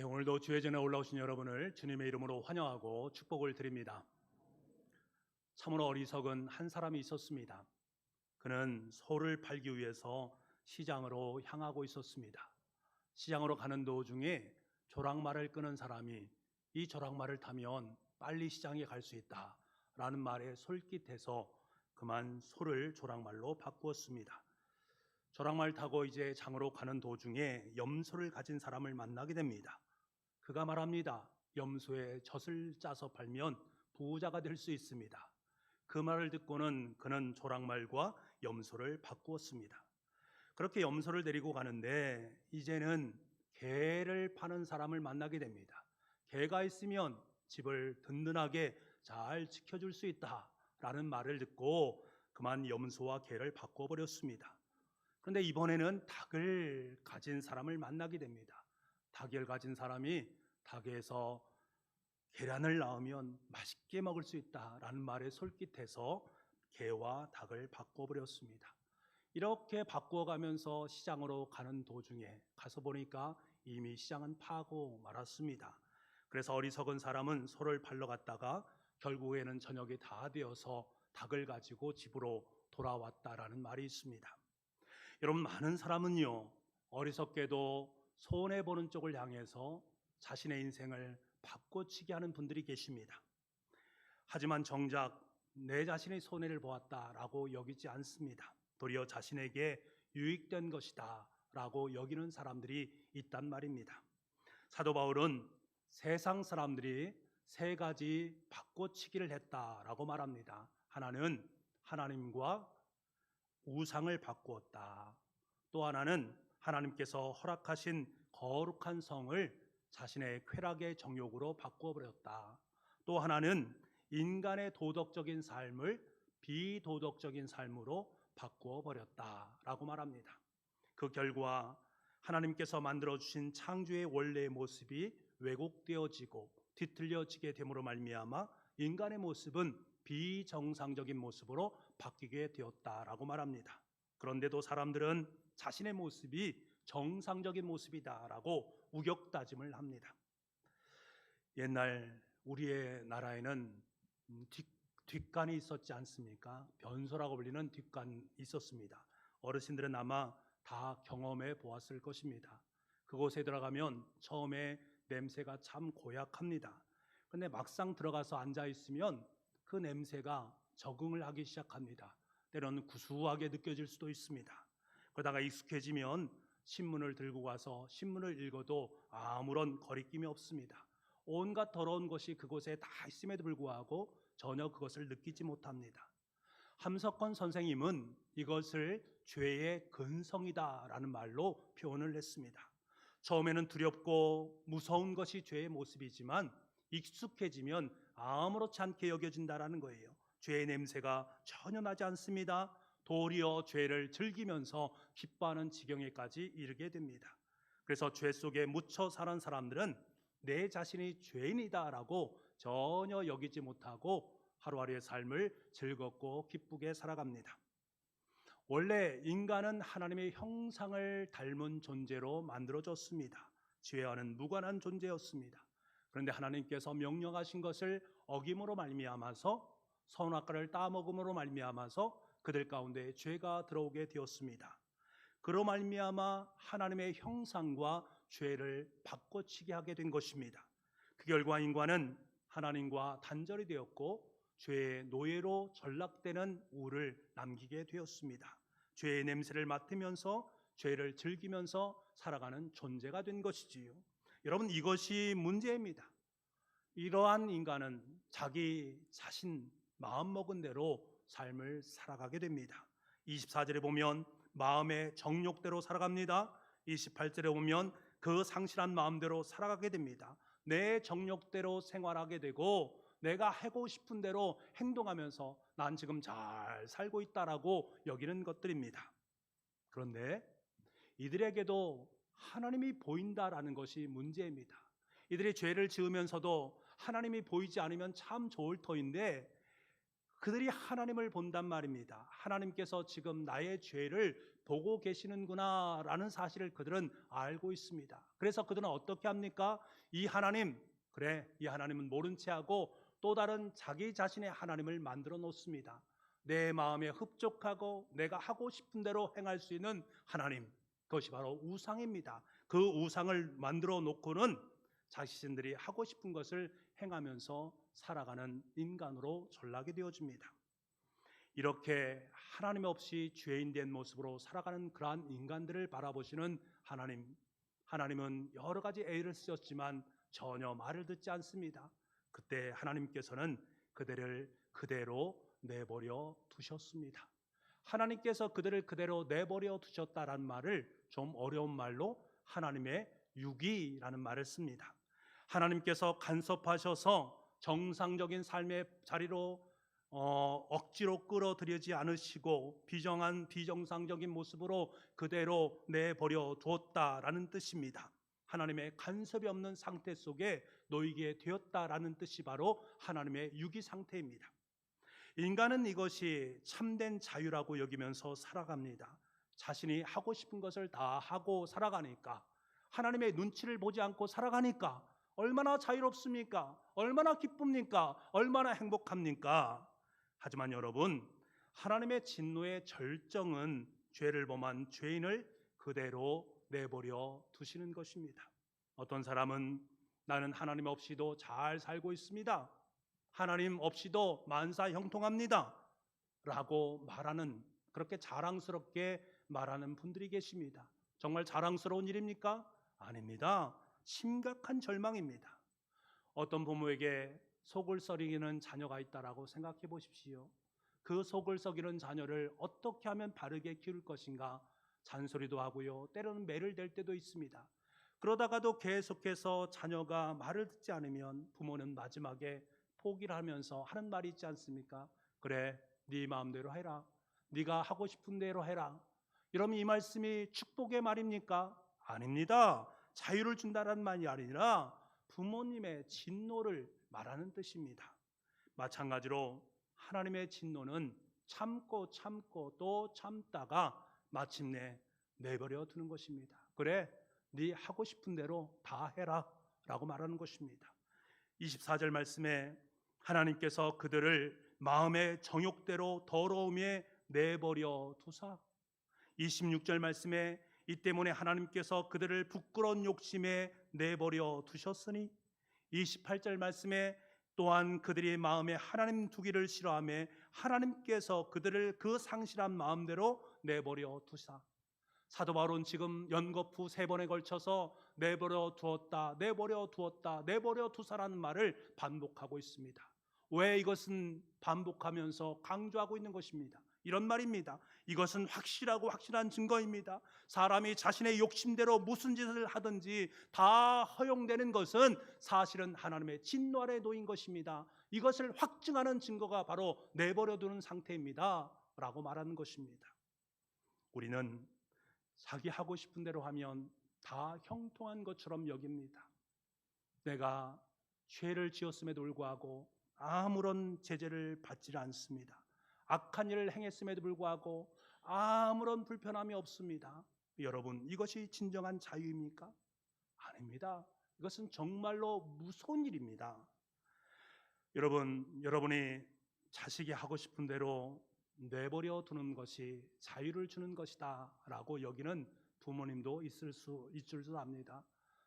오늘도 주의 전에 올라오신 여러분을 주님의 이름으로 환영하고 축복을 드립니다. 참으로 어리석은 한 사람이 있었습니다. 그는 소를 팔기 위해서 시장으로 향하고 있었습니다. 시장으로 가는 도중에 조랑말을 끄는 사람이 이 조랑말을 타면 빨리 시장에 갈 수 있다라는 말에 솔깃해서 그만 소를 조랑말로 바꾸었습니다. 조랑말 타고 이제 장으로 가는 도중에 염소를 가진 사람을 만나게 됩니다. 그가 말합니다. 염소에 젖을 짜서 팔면 부자가 될 수 있습니다. 그 말을 듣고는 그는 조랑말과 염소를 바꾸었습니다. 그렇게 염소를 데리고 가는데 이제는 개를 파는 사람을 만나게 됩니다. 개가 있으면 집을 든든하게 잘 지켜줄 수 있다라는 말을 듣고 그만 염소와 개를 바꿔버렸습니다. 그런데 이번에는 닭을 가진 사람을 만나게 됩니다. 닭을 가진 사람이 닭에서 계란을 낳으면 맛있게 먹을 수 있다라는 말에 솔깃해서 개와 닭을 바꿔버렸습니다. 이렇게 바꾸어가면서 시장으로 가는 도중에 가서 보니까 이미 시장은 파고 말았습니다. 그래서 어리석은 사람은 소를 팔러 갔다가 결국에는 저녁이 다 되어서 닭을 가지고 집으로 돌아왔다라는 말이 있습니다. 여러분, 많은 사람은요, 어리석게도 손해보는 쪽을 향해서 자신의 인생을 바꿔치기 하는 분들이 계십니다. 하지만 정작 내 자신의 손해를 보았다라고 여기지 않습니다. 도리어 자신에게 유익된 것이다 라고 여기는 사람들이 있단 말입니다. 사도 바울은 세상 사람들이 세 가지 바꿔치기를 했다라고 말합니다. 하나는 하나님과 우상을 바꾸었다. 또 하나는 하나님께서 허락하신 거룩한 성을 자신의 쾌락의 정욕으로 바꾸어버렸다. 또 하나는 인간의 도덕적인 삶을 비도덕적인 삶으로 바꾸어버렸다라고 말합니다. 그 결과 하나님께서 만들어주신 창조의 원래의 모습이 왜곡되어지고 뒤틀려지게 됨으로 말미암아 인간의 모습은 비정상적인 모습으로 바뀌게 되었다라고 말합니다. 그런데도 사람들은 자신의 모습이 정상적인 모습이다라고 우격다짐을 합니다. 옛날 우리의 나라에는 뒷간이 있었지 않습니까? 변소라고 불리는 뒷간이 있었습니다. 어르신들은 아마 다 경험해 보았을 것입니다. 그곳에 들어가면 처음에 냄새가 참 고약합니다. 그런데 막상 들어가서 앉아 있으면 그 냄새가 적응을 하기 시작합니다. 때로는 구수하게 느껴질 수도 있습니다. 그러다가 익숙해지면 신문을 들고 가서 신문을 읽어도 아무런 거리낌이 없습니다. 온갖 더러운 것이 그곳에 다 있음에도 불구하고 전혀 그것을 느끼지 못합니다. 함석헌 선생님은 이것을 죄의 근성이다라는 말로 표현을 했습니다. 처음에는 두렵고 무서운 것이 죄의 모습이지만 익숙해지면 아무렇지 않게 여겨진다라는 거예요. 죄의 냄새가 전혀 나지 않습니다. 도리어 죄를 즐기면서 기뻐하는 지경에까지 이르게 됩니다. 그래서 죄 속에 묻혀 사는 사람들은 내 자신이 죄인이다라고 전혀 여기지 못하고 하루하루의 삶을 즐겁고 기쁘게 살아갑니다. 원래 인간은 하나님의 형상을 닮은 존재로 만들어졌습니다. 죄와는 무관한 존재였습니다. 그런데 하나님께서 명령하신 것을 어김으로 말미암아서 선악과를 따먹음으로 말미암아서 그들 가운데 죄가 들어오게 되었습니다. 그로 말미암아 하나님의 형상과 죄를 바꿔치기 하게 된 것입니다. 그 결과 인간은 하나님과 단절이 되었고 죄의 노예로 전락되는 우를 남기게 되었습니다. 죄의 냄새를 맡으면서 죄를 즐기면서 살아가는 존재가 된 것이지요. 여러분, 이것이 문제입니다. 이러한 인간은 자기 자신 마음먹은 대로 삶을 살아가게 됩니다. 24절에 보면 마음의 정욕대로 살아갑니다. 28절에 보면 그 상실한 마음대로 살아가게 됩니다. 내 정욕대로 생활하게 되고 내가 하고 싶은 대로 행동하면서 난 지금 잘 살고 있다라고 여기는 것들입니다. 그런데 이들에게도 하나님이 보인다라는 것이 문제입니다. 이들이 죄를 지으면서도 하나님이 보이지 않으면 참 좋을 터인데 그들이 하나님을 본단 말입니다. 하나님께서 지금 나의 죄를 보고 계시는구나라는 사실을 그들은 알고 있습니다. 그래서 그들은 어떻게 합니까? 이 하나님은 모른 채 하고 또 다른 자기 자신의 하나님을 만들어 놓습니다. 내 마음에 흡족하고 내가 하고 싶은 대로 행할 수 있는 하나님, 그것이 바로 우상입니다. 그 우상을 만들어 놓고는 자신들이 하고 싶은 것을 행하면서 살아가는 인간으로 전락이 되어집니다. 이렇게 하나님 없이 죄인된 모습으로 살아가는 그러한 인간들을 바라보시는 하나님은 여러 가지 애를 쓰셨지만 전혀 말을 듣지 않습니다. 그때 하나님께서는 그들을 그대로 내버려 두셨습니다. 하나님께서 그들을 그대로 내버려 두셨다라는 말을 좀 어려운 말로 하나님의 유기라는 말을 씁니다. 하나님께서 간섭하셔서 정상적인 삶의 자리로 억지로 끌어들이지 않으시고 비정상적인 모습으로 그대로 내버려 두었다라는 뜻입니다. 하나님의 간섭이 없는 상태 속에 놓이게 되었다라는 뜻이 바로 하나님의 유기 상태입니다. 인간은 이것이 참된 자유라고 여기면서 살아갑니다. 자신이 하고 싶은 것을 다 하고 살아가니까, 하나님의 눈치를 보지 않고 살아가니까 얼마나 자유롭습니까? 얼마나 기쁩니까? 얼마나 행복합니까? 하지만 여러분, 하나님의 진노의 절정은 죄를 범한 죄인을 그대로 내버려 두시는 것입니다. 어떤 사람은 나는 하나님 없이도 잘 살고 있습니다, 하나님 없이도 만사 형통합니다 라고 말하는, 그렇게 자랑스럽게 말하는 분들이 계십니다. 정말 자랑스러운 일입니까? 아닙니다. 심각한 절망입니다. 어떤 부모에게 속을 썩이는 자녀가 있다라고 생각해 보십시오. 그 속을 썩이는 자녀를 어떻게 하면 바르게 키울 것인가 잔소리도 하고요, 때로는 매를 댈 때도 있습니다. 그러다가도 계속해서 자녀가 말을 듣지 않으면 부모는 마지막에 포기를 하면서 하는 말이 있지 않습니까? 그래, 네 마음대로 해라, 네가 하고 싶은 대로 해라. 이러면 이 말씀이 축복의 말입니까? 아닙니다. 자유를 준다는 말이 아니라 부모님의 진노를 말하는 뜻입니다. 마찬가지로 하나님의 진노는 참고 또 참다가 마침내 내버려 두는 것입니다. 그래, 네 하고 싶은 대로 다 해라 라고 말하는 것입니다. 24절 말씀에 하나님께서 그들을 마음의 정욕대로 더러움에 내버려 두사, 26절 말씀에 이 때문에 하나님께서 그들을 부끄러운 욕심에 내버려 두셨으니, 28절 말씀에 또한 그들이 마음에 하나님 두기를 싫어하며 하나님께서 그들을 그 상실한 마음대로 내버려 두사. 사도 바울은 지금 연거푸 3번에 걸쳐서 내버려 두었다, 내버려 두었다, 내버려 두사라는 말을 반복하고 있습니다. 왜 이것은 반복하면서 강조하고 있는 것입니다? 이런 말입니다. 이것은 확실한 증거입니다. 사람이 자신의 욕심대로 무슨 짓을 하든지 다 허용되는 것은 사실은 하나님의 진노 아래 놓인 것입니다. 이것을 확증하는 증거가 바로 내버려두는 상태입니다 라고 말하는 것입니다. 우리는 자기 하고 싶은 대로 하면 다 형통한 것처럼 여깁니다. 내가 죄를 지었음에도 불구하고 아무런 제재를 받지 않습니다. 악한 일을 행했음에도 불구하고 아무런 불편함이 없습니다. 여러분, 이것이 진정한 자유입니까? 아닙니다. 이것은 정말로 무서운 일입니다. 여러분이 자식이 하고 싶은 대로 내버려 두는 것이 자유를 주는 것이다 라고 여기는 부모님도 있을 줄 압니다.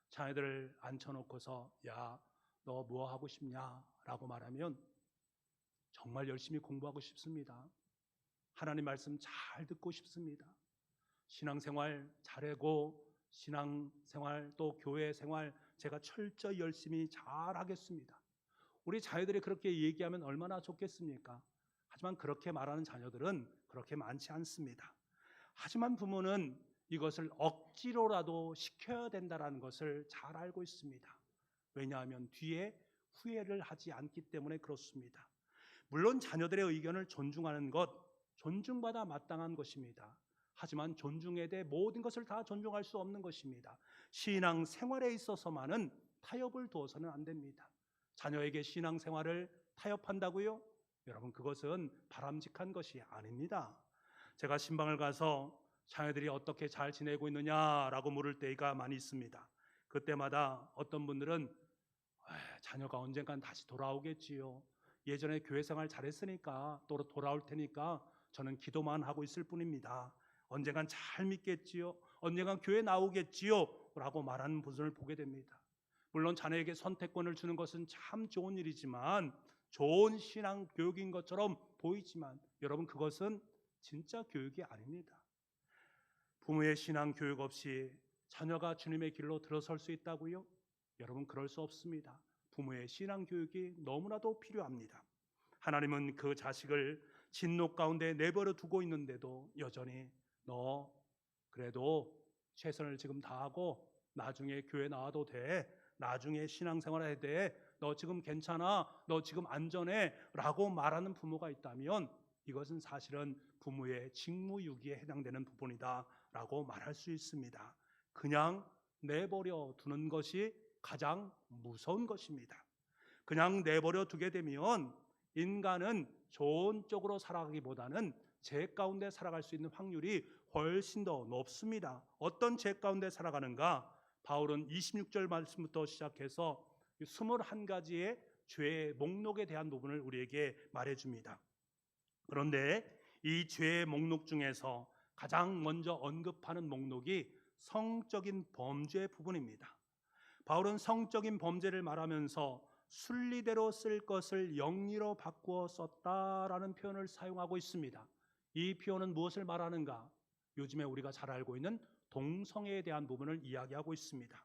자녀들을 앉혀놓고서 야, 너 뭐 하고 싶냐 라고 말하면 정말 열심히 공부하고 싶습니다. 하나님 말씀 잘 듣고 싶습니다. 신앙생활 잘하고 신앙생활 또 교회 생활 제가 철저히 열심히 잘하겠습니다. 우리 자녀들이 그렇게 얘기하면 얼마나 좋겠습니까? 하지만 그렇게 말하는 자녀들은 그렇게 많지 않습니다. 하지만 부모는 이것을 억지로라도 시켜야 된다는 것을 잘 알고 있습니다. 왜냐하면 뒤에 후회를 하지 않기 때문에 그렇습니다. 물론 자녀들의 의견을 존중하는 것, 존중받아 마땅한 것입니다. 하지만 존중에 대해 모든 것을 다 존중할 수 없는 것입니다. 신앙 생활에 있어서만은 타협을 두어서는 안 됩니다. 자녀에게 신앙 생활을 타협한다고요? 여러분, 그것은 바람직한 것이 아닙니다. 제가 신방을 가서 자녀들이 어떻게 잘 지내고 있느냐라고 물을 때가 많이 있습니다. 그때마다 어떤 분들은 자녀가 언젠간 다시 돌아오겠지요. 예전에 교회 생활 잘했으니까 또 돌아올 테니까 저는 기도만 하고 있을 뿐입니다. 언젠간 잘 믿겠지요. 언젠간 교회 나오겠지요. 라고 말하는 분을 보게 됩니다. 물론 자녀에게 선택권을 주는 것은 참 좋은 일이지만, 좋은 신앙 교육인 것처럼 보이지만 여러분, 그것은 진짜 교육이 아닙니다. 부모의 신앙 교육 없이 자녀가 주님의 길로 들어설 수 있다고요? 여러분, 그럴 수 없습니다. 부모의 신앙 교육이 너무나도 필요합니다. 하나님은 그 자식을 진노 가운데 내버려 두고 있는데도 여전히 너 그래도 최선을 지금 다하고 나중에 교회 나와도 돼, 나중에 신앙생활 해도 돼, 너 지금 괜찮아, 너 지금 안전해 라고 말하는 부모가 있다면 이것은 사실은 부모의 직무유기에 해당되는 부분이다 라고 말할 수 있습니다. 그냥 내버려 두는 것이 가장 무서운 것입니다. 그냥 내버려 두게 되면 인간은 좋은 쪽으로 살아가기보다는 죄 가운데 살아갈 수 있는 확률이 훨씬 더 높습니다. 어떤 죄 가운데 살아가는가? 바울은 26절 말씀부터 시작해서 21가지의 죄의 목록에 대한 부분을 우리에게 말해줍니다. 그런데 이 죄의 목록 중에서 가장 먼저 언급하는 목록이 성적인 범죄 부분입니다. 바울은 성적인 범죄를 말하면서 순리대로 쓸 것을 영리로 바꾸어 썼다라는 표현을 사용하고 있습니다. 이 표현은 무엇을 말하는가? 요즘에 우리가 잘 알고 있는 동성애에 대한 부분을 이야기하고 있습니다.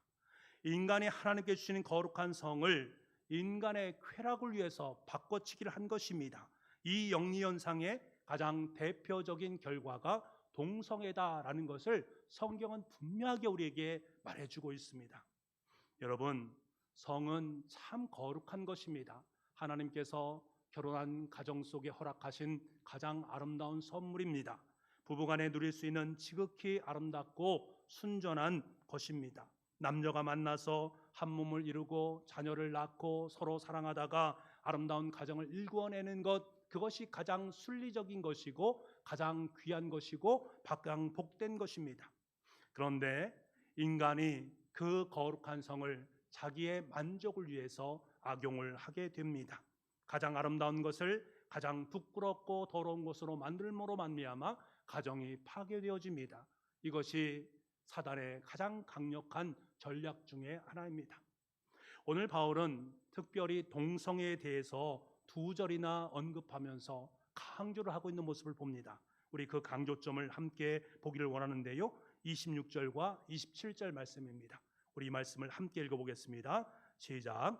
인간이 하나님께 주시는 거룩한 성을 인간의 쾌락을 위해서 바꿔치기를 한 것입니다. 이 영리현상의 가장 대표적인 결과가 동성애다라는 것을 성경은 분명하게 우리에게 말해주고 있습니다. 여러분, 성은 참 거룩한 것입니다. 하나님께서 결혼한 가정 속에 허락하신 가장 아름다운 선물입니다. 부부간에 누릴 수 있는 지극히 아름답고 순전한 것입니다. 남녀가 만나서 한 몸을 이루고 자녀를 낳고 서로 사랑하다가 아름다운 가정을 일구어내는 것, 그것이 가장 순리적인 것이고 가장 귀한 것이고 가장 복된 것입니다. 그런데 인간이 그 거룩한 성을 자기의 만족을 위해서 악용을 하게 됩니다. 가장 아름다운 것을 가장 부끄럽고 더러운 것으로 만들므로 말미암아 가정이 파괴되어집니다. 이것이 사단의 가장 강력한 전략 중에 하나입니다. 오늘 바울은 특별히 동성애에 대해서 2절이나 언급하면서 강조를 하고 있는 모습을 봅니다. 우리 그 강조점을 함께 보기를 원하는데요, 26절과 27절 말씀입니다. 우리 이 말씀을 함께 읽어보겠습니다. 시작.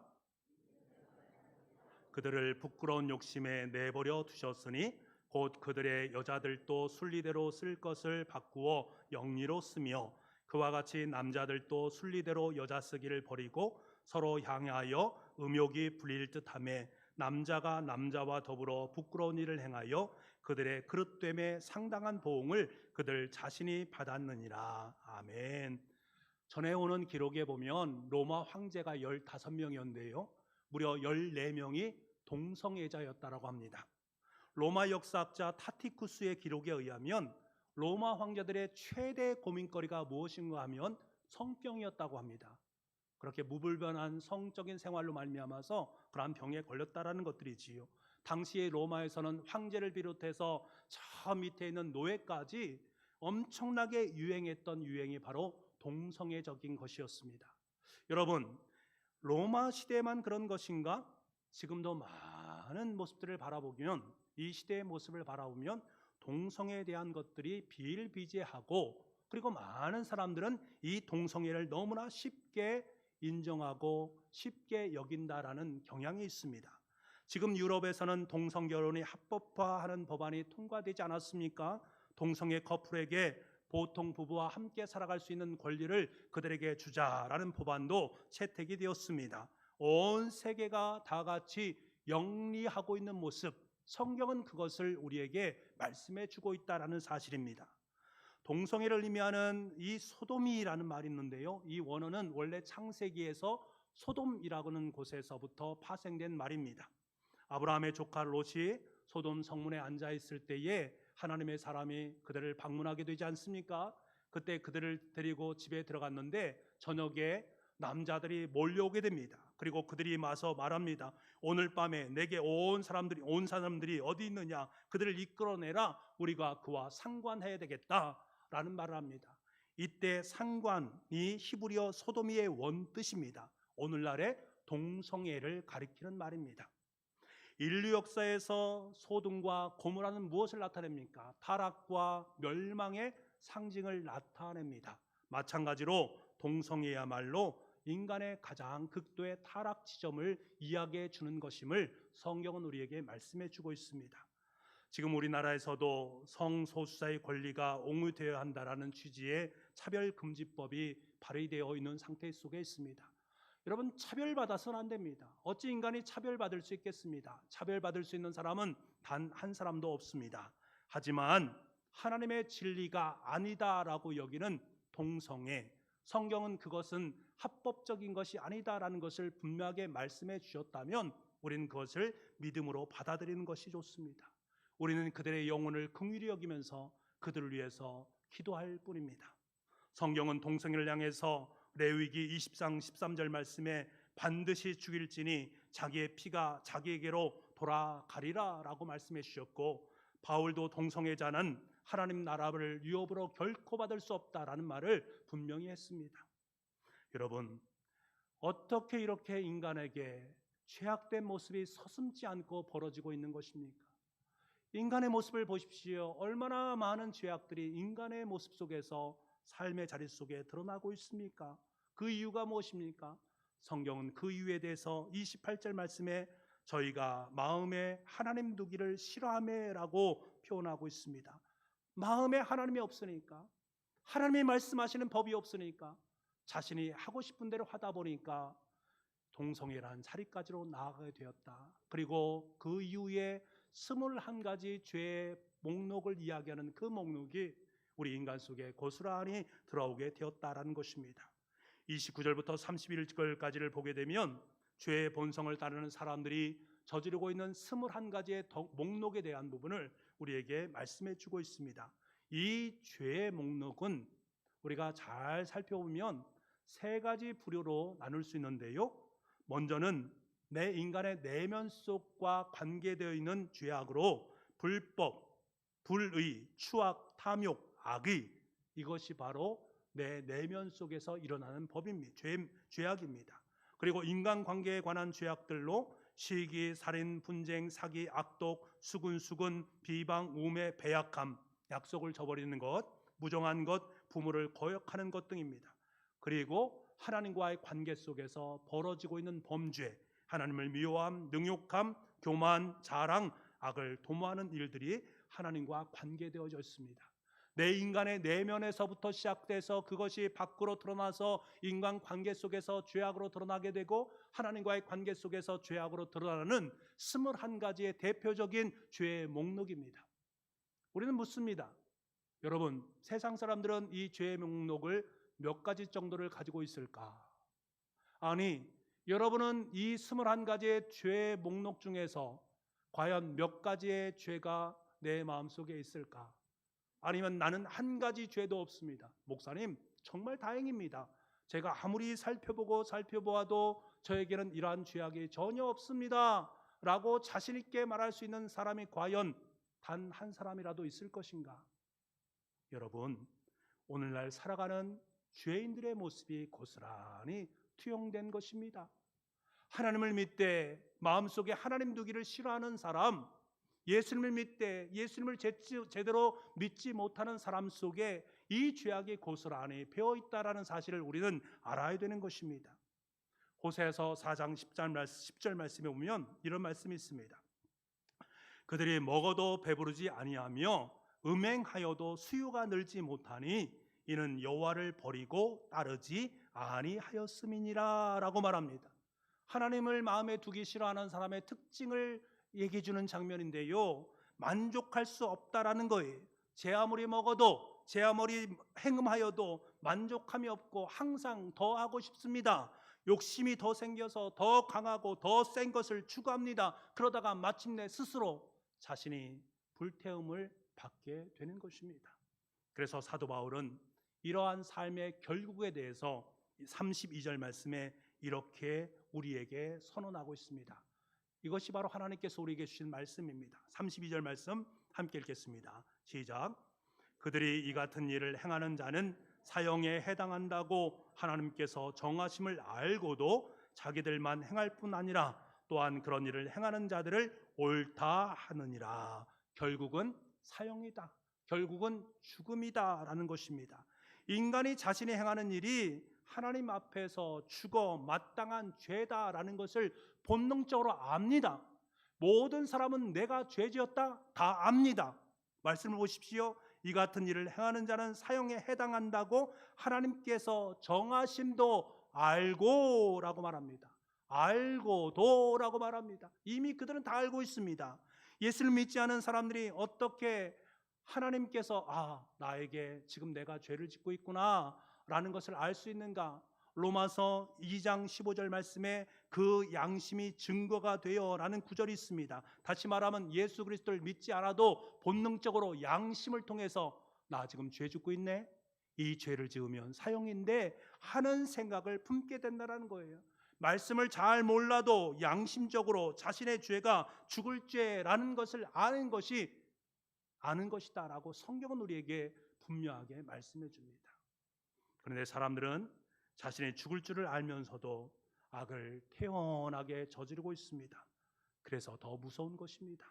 그들을 부끄러운 욕심에 내버려 두셨으니 곧 그들의 여자들도 순리대로 쓸 것을 바꾸어 영리로 쓰며 그와 같이 남자들도 순리대로 여자 쓰기를 버리고 서로 향하여 음욕이 불릴 듯하며 남자가 남자와 더불어 부끄러운 일을 행하여 그들의 그릇됨에 상당한 보응을 그들 자신이 받았느니라. 아멘. 전해 오는 기록에 보면 로마 황제가 15명이었는데요, 무려 14명이 동성애자였다라고 합니다. 로마 역사학자 타티쿠스의 기록에 의하면 로마 황제들의 최대 고민거리가 무엇인가 하면 성병이었다고 합니다. 그렇게 무불변한 성적인 생활로 말미암아서 그러한 병에 걸렸다라는 것들이지요. 당시의 로마에서는 황제를 비롯해서 저 밑에 있는 노예까지 엄청나게 유행했던 유행이 바로 동성애적인 것이었습니다. 여러분, 로마 시대만 그런 것인가? 지금도 많은 모습들을 바라보면, 이 시대의 모습을 바라보면 동성애에 대한 것들이 비일비재하고, 그리고 많은 사람들은 이 동성애를 너무나 쉽게 인정하고 쉽게 여긴다라는 경향이 있습니다. 지금 유럽에서는 동성결혼이 합법화하는 법안이 통과되지 않았습니까? 동성애 커플에게 보통 부부와 함께 살아갈 수 있는 권리를 그들에게 주자라는 법안도 채택이 되었습니다. 온 세계가 다 같이 영리하고 있는 모습, 성경은 그것을 우리에게 말씀해 주고 있다라는 사실입니다. 동성애를 의미하는 이 소돔이라는 말이 있는데요, 이 원어는 원래 창세기에서 소돔이라고 하는 곳에서부터 파생된 말입니다. 아브라함의 조카 롯이 소돔 성문에 앉아 있을 때에 하나님의 사람이 그들을 방문하게 되지 않습니까? 그때 그들을 데리고 집에 들어갔는데 저녁에 남자들이 몰려오게 됩니다. 그리고 그들이 와서 말합니다. 오늘 밤에 내게 온 사람들이 어디 있느냐? 그들을 이끌어내라. 우리가 그와 상관해야 되겠다라는 말을 합니다. 이때 상관이 히브리어 소도미의 원뜻입니다. 오늘날의 동성애를 가리키는 말입니다. 인류 역사에서 소돔과 고모라는 무엇을 나타냅니까? 타락과 멸망의 상징을 나타냅니다. 마찬가지로 동성애야말로 인간의 가장 극도의 타락 지점을 이야기해 주는 것임을 성경은 우리에게 말씀해 주고 있습니다. 지금 우리나라에서도 성소수자의 권리가 옹호되어야 한다라는 취지의 차별금지법이 발의되어 있는 상태 속에 있습니다. 여러분, 차별받아서는 안 됩니다. 어찌 인간이 차별받을 수 있겠습니다. 차별받을 수 있는 사람은 단 한 사람도 없습니다. 하지만 하나님의 진리가 아니다라고 여기는 동성애, 성경은 그것은 합법적인 것이 아니다라는 것을 분명하게 말씀해 주셨다면 우리는 그것을 믿음으로 받아들이는 것이 좋습니다. 우리는 그들의 영혼을 긍휼히 여기면서 그들을 위해서 기도할 뿐입니다. 성경은 동성애를 향해서 레위기 20장 13절 말씀에 반드시 죽일지니 자기의 피가 자기에게로 돌아가리라 라고 말씀해 주셨고, 바울도 동성애자는 하나님 나라를 유업으로 결코 받을 수 없다라는 말을 분명히 했습니다. 여러분, 어떻게 이렇게 인간에게 죄악된 모습이 서슴지 않고 벌어지고 있는 것입니까? 인간의 모습을 보십시오. 얼마나 많은 죄악들이 인간의 모습 속에서 삶의 자리 속에 드러나고 있습니까? 그 이유가 무엇입니까? 성경은 그 이유에 대해서 28절 말씀에 저희가 마음에 하나님 두기를 싫어하매라고 표현하고 있습니다. 마음에 하나님이 없으니까, 하나님이 말씀하시는 법이 없으니까 자신이 하고 싶은 대로 하다 보니까 동성애라는 자리까지로 나아가게 되었다. 그리고 그 이후에 21가지 죄의 목록을 이야기하는 그 목록이 우리 인간 속에 고스란히 들어오게 되었다라는 것입니다. 29절부터 31절까지를 보게 되면 죄의 본성을 따르는 사람들이 저지르고 있는 21가지의 목록에 대한 부분을 우리에게 말씀해 주고 있습니다. 이 죄의 목록은 우리가 잘 살펴보면 3가지 부류로 나눌 수 있는데요. 먼저는 내 인간의 내면 속과 관계되어 있는 죄악으로 불법, 불의, 추악, 탐욕, 악의, 이것이 바로 내 내면 속에서 일어나는 법입니다. 죄악입니다. 그리고 인간관계에 관한 죄악들로 시기, 살인, 분쟁, 사기, 악독, 수군, 비방, 우매, 배약함, 약속을 저버리는 것, 무정한 것, 부모를 거역하는 것 등입니다. 그리고 하나님과의 관계 속에서 벌어지고 있는 범죄, 하나님을 미워함, 능욕함, 교만, 자랑, 악을 도모하는 일들이 하나님과 관계되어져 있습니다. 내 인간의 내면에서부터 시작돼서 그것이 밖으로 드러나서 인간 관계 속에서 죄악으로 드러나게 되고 하나님과의 관계 속에서 죄악으로 드러나는 21가지의 대표적인 죄의 목록입니다. 우리는 묻습니다. 여러분, 세상 사람들은 이 죄의 목록을 몇 가지 정도를 가지고 있을까? 아니, 여러분은 이 21가지의 죄의 목록 중에서 과연 몇 가지의 죄가 내 마음속에 있을까? 아니면 나는 한 가지 죄도 없습니다. 목사님, 정말 다행입니다. 제가 아무리 살펴보아도 저에게는 이러한 죄악이 전혀 없습니다 라고 자신 있게 말할 수 있는 사람이 과연 단 한 사람이라도 있을 것인가? 여러분, 오늘날 살아가는 죄인들의 모습이 고스란히 투영된 것입니다. 하나님을 믿되 마음속에 하나님 두기를 싫어하는 사람, 예수님을 믿되 예수님을 제대로 믿지 못하는 사람 속에 이 죄악이 고스란히 배어있다라는 사실을 우리는 알아야 되는 것입니다. 호세아서 4장 10절 말씀에 보면 이런 말씀이 있습니다. 그들이 먹어도 배부르지 아니하며 음행하여도 수요가 늘지 못하니 이는 여호와를 버리고 따르지 아니하였음이니라 라고 말합니다. 하나님을 마음에 두기 싫어하는 사람의 특징을 얘기해 주는 장면인데요, 만족할 수 없다라는 거예요. 제 아무리 먹어도, 제 아무리 행음하여도 만족함이 없고 항상 더 하고 싶습니다. 욕심이 더 생겨서 더 강하고 더 센 것을 추구합니다. 그러다가 마침내 스스로 자신이 불태움을 받게 되는 것입니다. 그래서 사도 바울은 이러한 삶의 결국에 대해서 32절 말씀에 이렇게 우리에게 선언하고 있습니다. 이것이 바로 하나님께서 우리에게 주신 말씀입니다. 32절 말씀 함께 읽겠습니다. 시작. 그들이 이 같은 일을 행하는 자는 사형에 해당한다고 하나님께서 정하심을 알고도 자기들만 행할 뿐 아니라 또한 그런 일을 행하는 자들을 옳다 하느니라. 결국은 사형이다. 결국은 죽음이다라는 것입니다. 인간이 자신이 행하는 일이 하나님 앞에서 죽어 마땅한 죄다라는 것을 본능적으로 압니다. 모든 사람은 내가 죄지었다 다 압니다. 말씀을 보십시오. 이 같은 일을 행하는 자는 사형에 해당한다고 하나님께서 정하심도 알고라고 말합니다. 알고도라고 말합니다. 이미 그들은 다 알고 있습니다. 예수를 믿지 않은 사람들이 어떻게 하나님께서 나에게 지금 내가 죄를 짓고 있구나 라는 것을 알 수 있는가? 로마서 2장 15절 말씀에 그 양심이 증거가 되어 라는 구절이 있습니다. 다시 말하면 예수 그리스도를 믿지 않아도 본능적으로 양심을 통해서 나 지금 죄 짓고 있네? 이 죄를 지으면 사형인데 하는 생각을 품게 된다는 거예요. 말씀을 잘 몰라도 양심적으로 자신의 죄가 죽을 죄라는 것을 아는 것이다 라고 성경은 우리에게 분명하게 말씀해 줍니다. 그런데 사람들은 자신이 죽을 줄을 알면서도 악을 태연하게 저지르고 있습니다. 그래서 더 무서운 것입니다.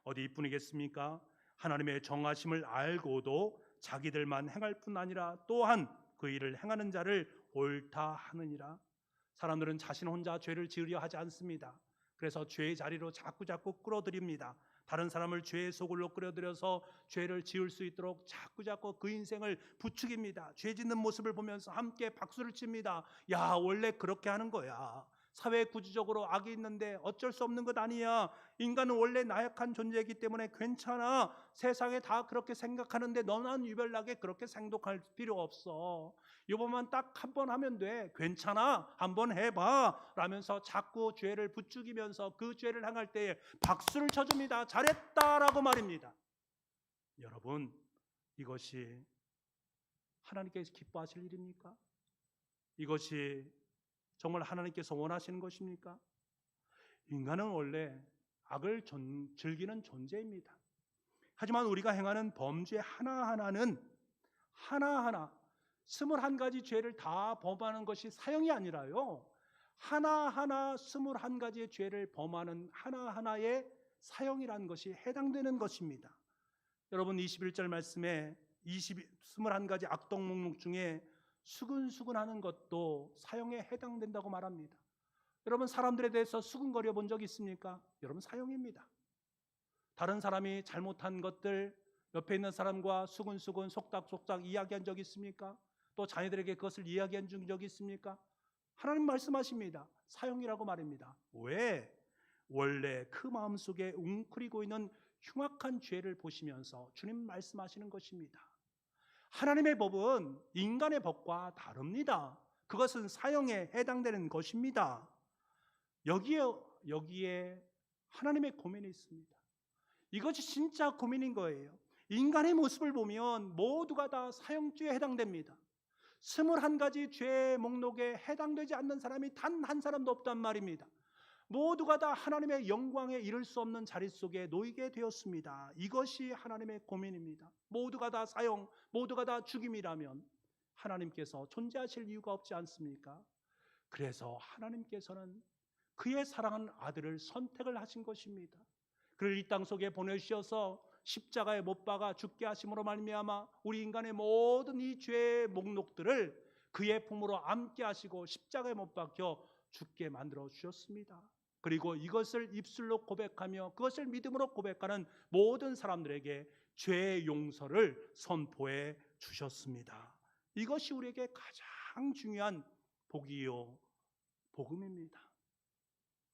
어디 이뿐이겠습니까? 하나님의 정하심을 알고도 자기들만 행할 뿐 아니라 또한 그 일을 행하는 자를 옳다 하느니라. 사람들은 자신 혼자 죄를 지으려 하지 않습니다. 그래서 죄의 자리로 자꾸 끌어들입니다. 다른 사람을 죄의 소굴로 끌어들여서 죄를 지을 수 있도록 자꾸 그 인생을 부추깁니다. 죄 짓는 모습을 보면서 함께 박수를 칩니다. 야, 원래 그렇게 하는 거야. 사회 구조적으로 악이 있는데 어쩔 수 없는 것 아니야. 인간은 원래 나약한 존재이기 때문에 괜찮아. 세상에 다 그렇게 생각하는데 너는 유별나게 그렇게 생각할 필요 없어. 이번만 딱 한 번 하면 돼. 괜찮아. 한번 해봐 라면서 자꾸 죄를 부추기면서 그 죄를 행할 때에 박수를 쳐줍니다. 잘했다라고 말입니다. 여러분, 이것이 하나님께서 기뻐하실 일입니까? 이것이 정말 하나님께서 원하시는 것입니까? 인간은 원래 악을 즐기는 존재입니다. 하지만 우리가 행하는 범죄 하나하나는 하나하나 21가지 죄를 다 범하는 것이 사형이 아니라요, 하나하나 21가지의 죄를 범하는 하나하나의 사형이라는 것이 해당되는 것입니다. 여러분, 21절 말씀에 21가지 악동 목록 중에 수근수근하는 것도 사형에 해당된다고 말합니다. 여러분, 사람들에 대해서 수근거려 본 적 있습니까? 여러분, 사형입니다. 다른 사람이 잘못한 것들 옆에 있는 사람과 수근수근 속닥속닥 이야기한 적 있습니까? 또 자녀들에게 그것을 이야기한 적이 있습니까? 하나님 말씀하십니다. 사형이라고 말입니다. 왜? 원래 그 마음속에 웅크리고 있는 흉악한 죄를 보시면서 주님 말씀하시는 것입니다. 하나님의 법은 인간의 법과 다릅니다. 그것은 사형에 해당되는 것입니다. 여기에 하나님의 고민이 있습니다. 이것이 진짜 고민인 거예요. 인간의 모습을 보면 모두가 다 사형죄에 해당됩니다. 21가지 죄의 목록에 해당되지 않는 사람이 단 한 사람도 없단 말입니다. 모두가 다 하나님의 영광에 이를 수 없는 자리 속에 놓이게 되었습니다. 이것이 하나님의 고민입니다. 모두가 다 사형, 모두가 다 죽임이라면 하나님께서 존재하실 이유가 없지 않습니까? 그래서 하나님께서는 그의 사랑하는 아들을 선택을 하신 것입니다. 그를 이 땅 속에 보내주셔서 십자가에 못 박아 죽게 하심으로 말미암아 우리 인간의 모든 이 죄의 목록들을 그의 품으로 안게 하시고 십자가에 못 박혀 죽게 만들어 주셨습니다. 그리고 이것을 입술로 고백하며 그것을 믿음으로 고백하는 모든 사람들에게 죄의 용서를 선포해 주셨습니다. 이것이 우리에게 가장 중요한 복이요 복음입니다.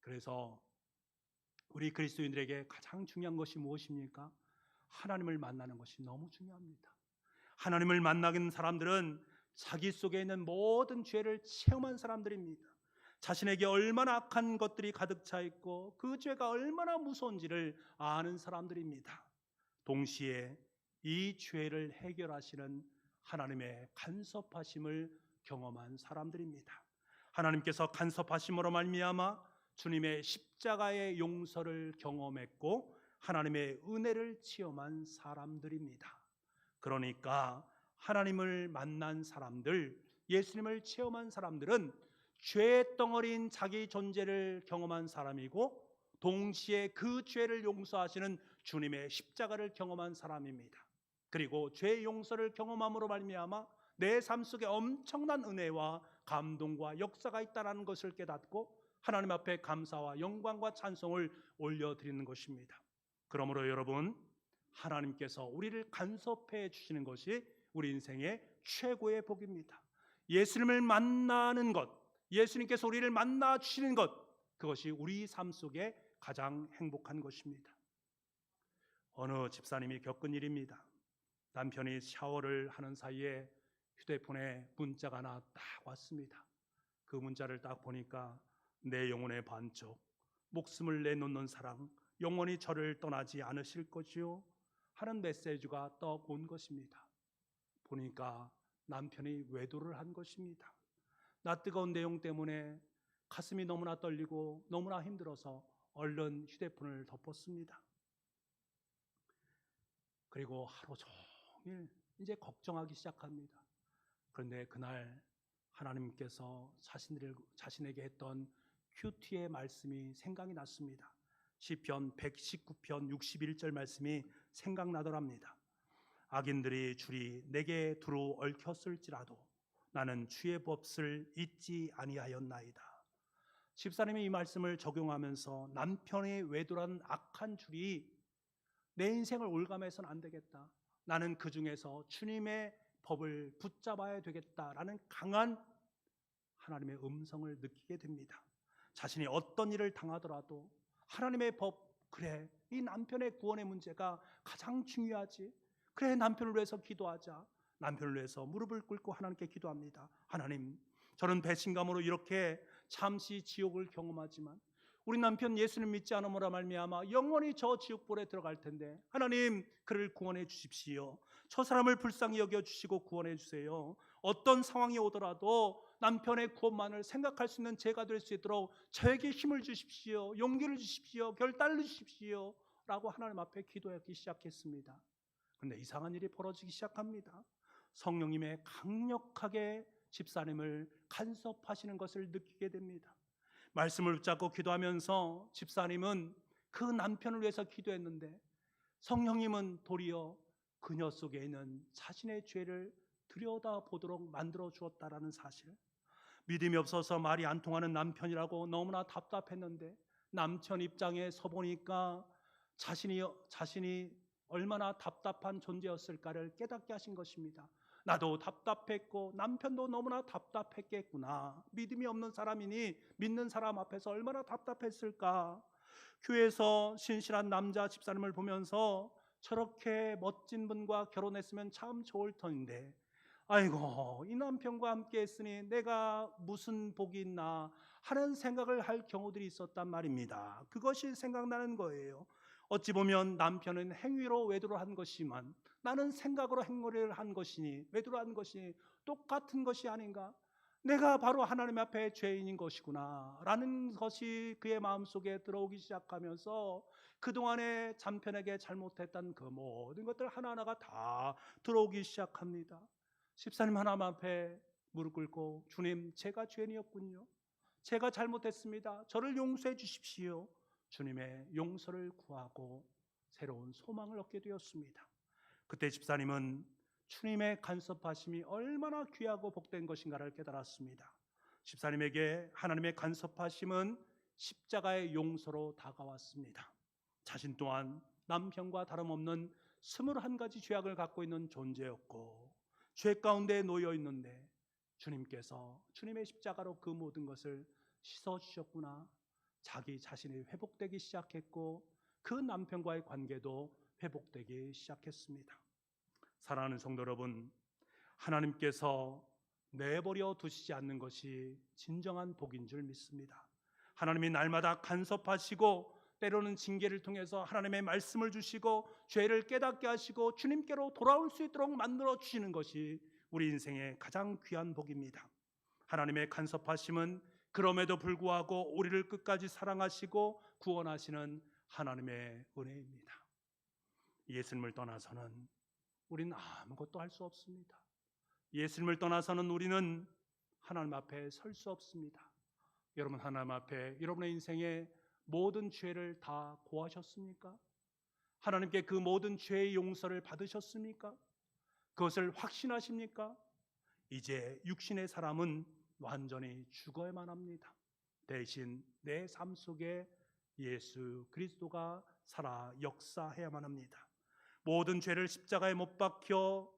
그래서 우리 그리스도인들에게 가장 중요한 것이 무엇입니까? 하나님을 만나는 것이 너무 중요합니다. 하나님을 만나는 사람들은 자기 속에 있는 모든 죄를 체험한 사람들입니다. 자신에게 얼마나 악한 것들이 가득 차 있고 그 죄가 얼마나 무서운지를 아는 사람들입니다. 동시에 이 죄를 해결하시는 하나님의 간섭하심을 경험한 사람들입니다. 하나님께서 간섭하심으로 말미암아 주님의 십자가의 용서를 경험했고 하나님의 은혜를 체험한 사람들입니다. 그러니까 하나님을 만난 사람들, 예수님을 체험한 사람들은 죄의 덩어리인 자기 존재를 경험한 사람이고 동시에 그 죄를 용서하시는 주님의 십자가를 경험한 사람입니다. 그리고 죄의 용서를 경험함으로 말미암아 내 삶 속에 엄청난 은혜와 감동과 역사가 있다는 것을 깨닫고 하나님 앞에 감사와 영광과 찬송을 올려드리는 것입니다. 그러므로 여러분, 하나님께서 우리를 간섭해 주시는 것이 우리 인생의 최고의 복입니다. 예수님을 만나는 것, 예수님께서 우리를 만나 주시는 것, 그것이 우리 삶 속에 가장 행복한 것입니다. 어느 집사님이 겪은 일입니다. 남편이 샤워를 하는 사이에 휴대폰에 문자가 하나 딱 왔습니다. 그 문자를 딱 보니까 내 영혼의 반쪽, 목숨을 내놓는 사랑, 영원히 저를 떠나지 않으실 것이요 하는 메시지가 떡 온 것입니다. 보니까 남편이 외도를 한 것입니다. 나 뜨거운 내용 때문에 가슴이 너무나 떨리고 너무나 힘들어서 얼른 휴대폰을 덮었습니다. 그리고 하루 종일 이제 걱정하기 시작합니다. 그런데 그날 하나님께서 자신에게 했던 큐티의 말씀이 생각이 났습니다. 시편 119편 61절 말씀이 생각나더랍니다. 악인들이 줄이 내게 두루 얽혔을지라도 나는 주의 법을 잊지 아니하였나이다. 집사님이 이 말씀을 적용하면서 남편의 외도라는 악한 줄이 내 인생을 올감해서는 안 되겠다. 나는 그 중에서 주님의 법을 붙잡아야 되겠다라는 강한 하나님의 음성을 느끼게 됩니다. 자신이 어떤 일을 당하더라도 하나님의 법, 그래, 이 남편의 구원의 문제가 가장 중요하지. 그래, 남편을 위해서 기도하자. 남편을 위해서 무릎을 꿇고 하나님께 기도합니다. 하나님, 저는 배신감으로 이렇게 잠시 지옥을 경험하지만 우리 남편 예수님 믿지 않음으로 말미암아 영원히 저 지옥불에 들어갈 텐데 하나님, 그를 구원해 주십시오. 저 사람을 불쌍히 여겨주시고 구원해 주세요. 어떤 상황이 오더라도 남편의 구원만을 생각할 수 있는 제가 될 수 있도록 저에게 힘을 주십시오. 용기를 주십시오. 결단을 주십시오. 라고 하나님 앞에 기도하기 시작했습니다. 그런데 이상한 일이 벌어지기 시작합니다. 성령님의 강력하게 집사님을 간섭하시는 것을 느끼게 됩니다. 말씀을 붙잡고 기도하면서 집사님은 그 남편을 위해서 기도했는데 성령님은 도리어 그녀 속에 있는 자신의 죄를 들여다보도록 만들어 주었다라는 사실, 믿음이 없어서 말이 안 통하는 남편이라고 너무나 답답했는데 남편 입장에 서보니까 자신이 얼마나 답답한 존재였을까를 깨닫게 하신 것입니다. 나도 답답했고 남편도 너무나 답답했겠구나. 믿음이 없는 사람이니 믿는 사람 앞에서 얼마나 답답했을까. 교회에서 신실한 남자 집사님을 보면서 저렇게 멋진 분과 결혼했으면 참 좋을 터인데 아이고, 이 남편과 함께 했으니 내가 무슨 복이 있나 하는 생각을 할 경우들이 있었단 말입니다. 그것이 생각나는 거예요. 어찌 보면 남편은 행위로 외도를 한 것이지만 나는 생각으로 행위를 한 것이니 외도를 한 것이 똑같은 것이 아닌가. 내가 바로 하나님 앞에 죄인인 것이구나 라는 것이 그의 마음속에 들어오기 시작하면서 그동안에 남편에게 잘못했던 그 모든 것들 하나하나가 다 들어오기 시작합니다. 집사님 하나님 앞에 무릎 꿇고 주님, 제가 죄인이었군요. 제가 잘못했습니다. 저를 용서해 주십시오. 주님의 용서를 구하고 새로운 소망을 얻게 되었습니다. 그때 집사님은 주님의 간섭하심이 얼마나 귀하고 복된 것인가를 깨달았습니다. 집사님에게 하나님의 간섭하심은 십자가의 용서로 다가왔습니다. 자신 또한 남편과 다름없는 21가지 죄악을 갖고 있는 존재였고 죄 가운데 놓여 있는데 주님께서 주님의 십자가로 그 모든 것을 씻어주셨구나. 자기 자신이 회복되기 시작했고 그 남편과의 관계도 회복되기 시작했습니다. 사랑하는 성도 여러분, 하나님께서 내버려 두시지 않는 것이 진정한 복인 줄 믿습니다. 하나님이 날마다 간섭하시고 때로는 징계를 통해서 하나님의 말씀을 주시고 죄를 깨닫게 하시고 주님께로 돌아올 수 있도록 만들어 주시는 것이 우리 인생의 가장 귀한 복입니다. 하나님의 간섭하심은 그럼에도 불구하고 우리를 끝까지 사랑하시고 구원하시는 하나님의 은혜입니다. 예수님을 떠나서는 우리는 아무것도 할 수 없습니다. 예수님을 떠나서는 우리는 하나님 앞에 설 수 없습니다. 여러분, 하나님 앞에 여러분의 인생의 모든 죄를 다 고하셨습니까? 하나님께 그 모든 죄의 용서를 받으셨습니까? 그것을 확신하십니까? 이제 육신의 사람은 완전히 죽어야만 합니다. 대신 내 삶 속에 예수 그리스도가 살아 역사해야만 합니다. 모든 죄를 십자가에 못 박혀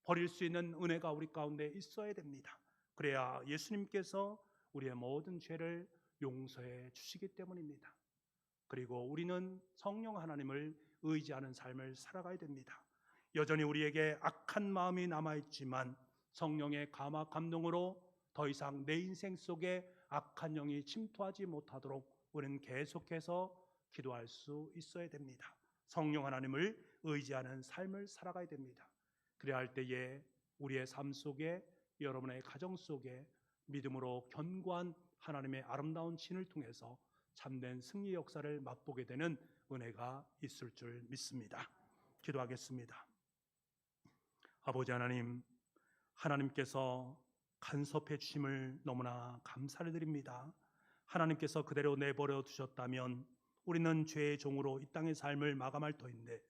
버릴 수 있는 은혜가 우리 가운데 있어야 됩니다. 그래야 예수님께서 우리의 모든 죄를 용서해 주시기 때문입니다. 그리고 우리는 성령 하나님을 의지하는 삶을 살아가야 됩니다. 여전히 우리에게 악한 마음이 남아있지만 성령의 감화 감동으로 더 이상 내 인생 속에 악한 영이 침투하지 못하도록 우리는 계속해서 기도할 수 있어야 됩니다. 성령 하나님을 의지하는 삶을 살아가야 됩니다. 그래야 할 때에 우리의 삶 속에, 여러분의 가정 속에 믿음으로 견고한 하나님의 아름다운 진을 통해서 참된 승리 역사를 맛보게 되는 은혜가 있을 줄 믿습니다. 기도하겠습니다. 아버지 하나님, 하나님께서 간섭해 주심을 너무나 감사를 드립니다. 하나님께서 그대로 내버려 두셨다면 우리는 죄의 종으로 이 땅의 삶을 마감할 터인데,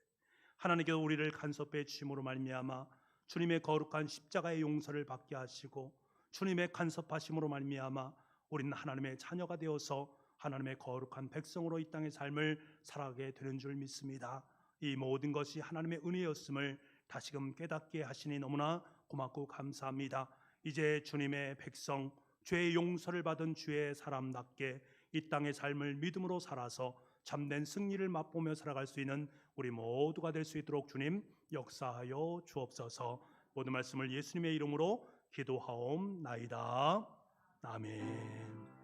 하나님께서 우리를 간섭해 주심으로 말미암아 주님의 거룩한 십자가의 용서를 받게 하시고 주님의 간섭하심으로 말미암아 우리는 하나님의 자녀가 되어서 하나님의 거룩한 백성으로 이 땅의 삶을 살아가게 되는 줄 믿습니다. 이 모든 것이 하나님의 은혜였음을 다시금 깨닫게 하시니 너무나 고맙고 감사합니다. 이제 주님의 백성, 죄의 용서를 받은 주의 사람답게 이 땅의 삶을 믿음으로 살아서 참된 승리를 맛보며 살아갈 수 있는 우리 모두가 될 수 있도록 주님 역사하여 주옵소서. 모든 말씀을 예수님의 이름으로 기도하옵나이다. 아멘.